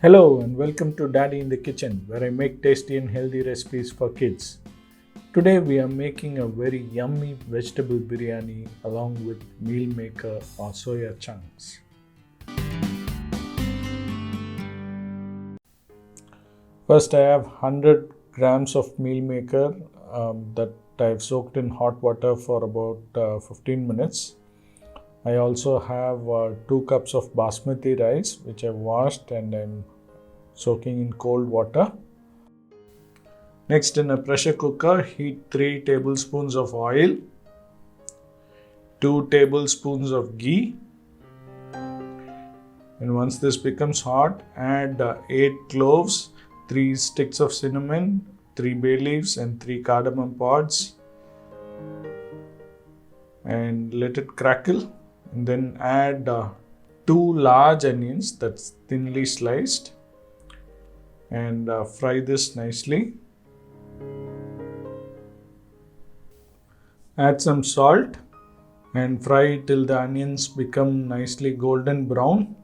Hello and welcome to Daddy in the Kitchen, where I make tasty and healthy recipes for kids. Today we are making a very yummy vegetable biryani along with meal maker or soya chunks. First, I have 100 grams of meal maker that I've soaked in hot water for about 15 minutes. I also have 2 cups of basmati rice, which I've washed and I'm soaking in cold water. Next, in a pressure cooker, heat 3 tablespoons of oil, 2 tablespoons of ghee, and once this becomes hot, add 8 cloves, 3 sticks of cinnamon, 3 bay leaves, and 3 cardamom pods, and let it crackle. And then add 2 large onions that's thinly sliced, and fry this nicely. Add some salt and fry till the onions become nicely golden brown.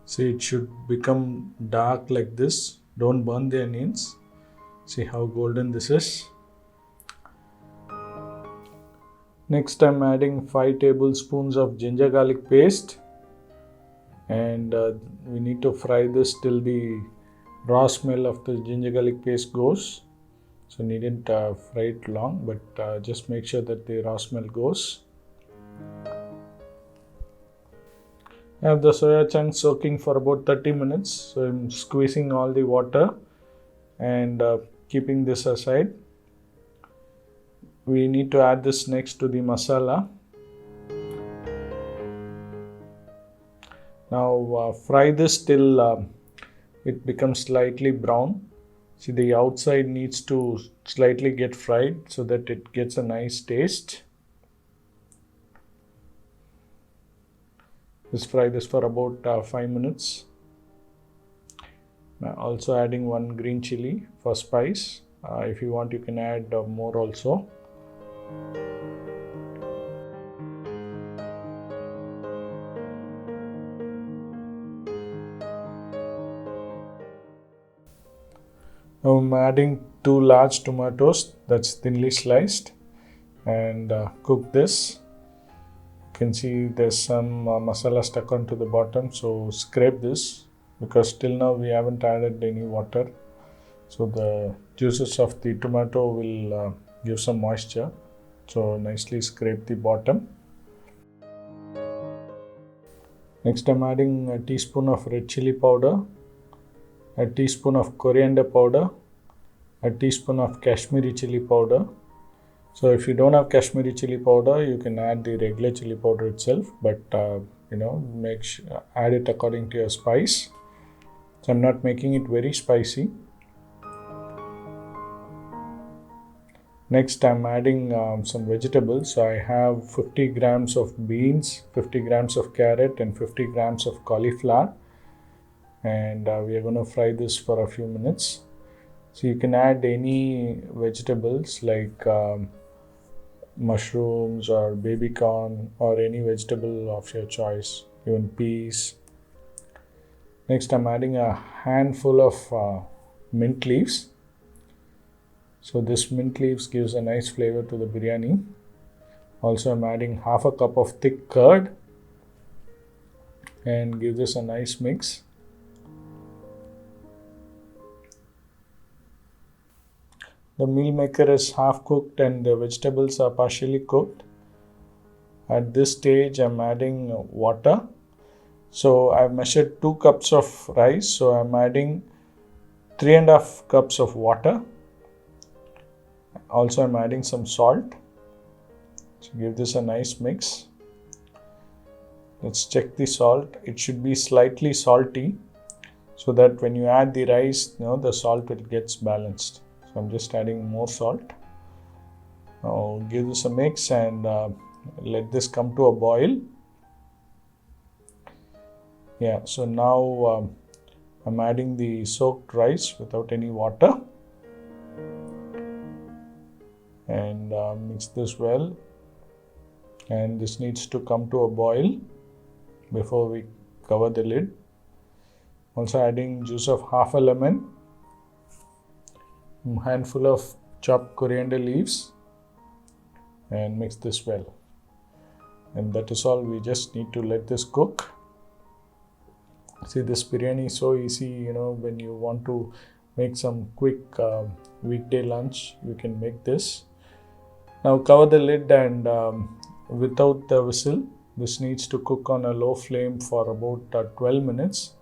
See, it should become dark like this. Don't burn the onions. See how golden this is. Next, I'm adding 5 tablespoons of ginger garlic paste, and we need to fry this till the raw smell of the ginger garlic paste goes. So needn't fry it long, but just make sure that the raw smell goes. I have the soya chunks soaking for about 30 minutes. So I'm squeezing all the water and keeping this aside. We need to add this next to the masala. Now fry this till it becomes slightly brown. See, the outside needs to slightly get fried so that it gets a nice taste. Just fry this for about 5 minutes. Now also adding 1 green chili for spice. If you want, you can add more also. Now I'm adding 2 large tomatoes that's thinly sliced, and cook this. You can see there's some masala stuck onto the bottom, so scrape this because till now we haven't added any water. So the juices of the tomato will give some moisture. So nicely scrape the bottom. Next, I'm adding a teaspoon of red chili powder, a teaspoon of coriander powder, a teaspoon of Kashmiri chili powder. So if you don't have Kashmiri chili powder, you can add the regular chili powder itself, but add it according to your spice. So I'm not making it very spicy. Next, I'm adding some vegetables. So I have 50 grams of beans, 50 grams of carrot, and 50 grams of cauliflower. And we are going to fry this for a few minutes. So you can add any vegetables like mushrooms or baby corn or any vegetable of your choice, even peas. Next, I'm adding a handful of mint leaves. So this mint leaves gives a nice flavor to the biryani. Also, I'm adding half a cup of thick curd and give this a nice mix. The meal maker is half cooked and the vegetables are partially cooked. At this stage, I'm adding water. So I've measured 2 cups of rice. So I'm adding 3.5 cups of water. Also, I'm adding some salt. So give this a nice mix. Let's check the salt. It should be slightly salty so that when you add the rice, the salt will get balanced. So I'm just adding more salt. Now give this a mix and let this come to a boil. Yeah, so now I'm adding the soaked rice without any water. And mix this well. And this needs to come to a boil before we cover the lid. Also adding juice of half a lemon, a handful of chopped coriander leaves, and mix this well. And that is all. We just need to let this cook. See, this biryani is so easy, when you want to make some quick weekday lunch, you can make this. Now cover the lid and without the whistle, this needs to cook on a low flame for about 12 minutes.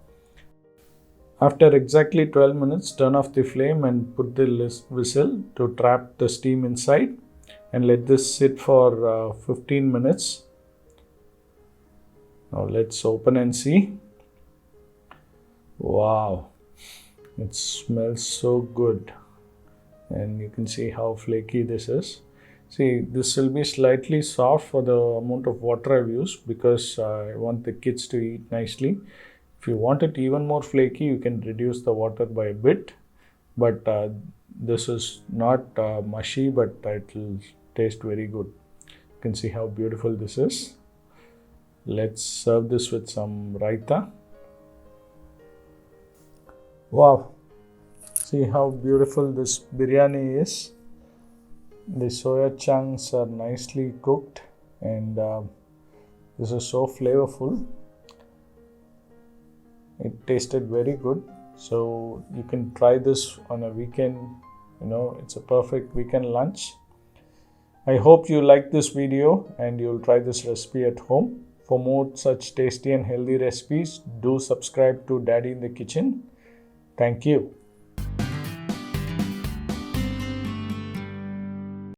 After exactly 12 minutes, turn off the flame and put the whistle to trap the steam inside, and let this sit for 15 minutes. Now let's open and see. Wow, it smells so good, and you can see how flaky this is. See, this will be slightly soft for the amount of water I've used, because I want the kids to eat nicely. If you want it even more flaky, you can reduce the water by a bit, but this is not mushy, but it will taste very good. You can see how beautiful this is. Let's serve this with some raita. Wow, see how beautiful this biryani is. The soya chunks are nicely cooked, and this is so flavorful. It tasted very good. So you can try this on a weekend. It's a perfect weekend lunch. I hope you like this video and you'll try this recipe at home. For more such tasty and healthy recipes, do subscribe to Daddy in the Kitchen. Thank you.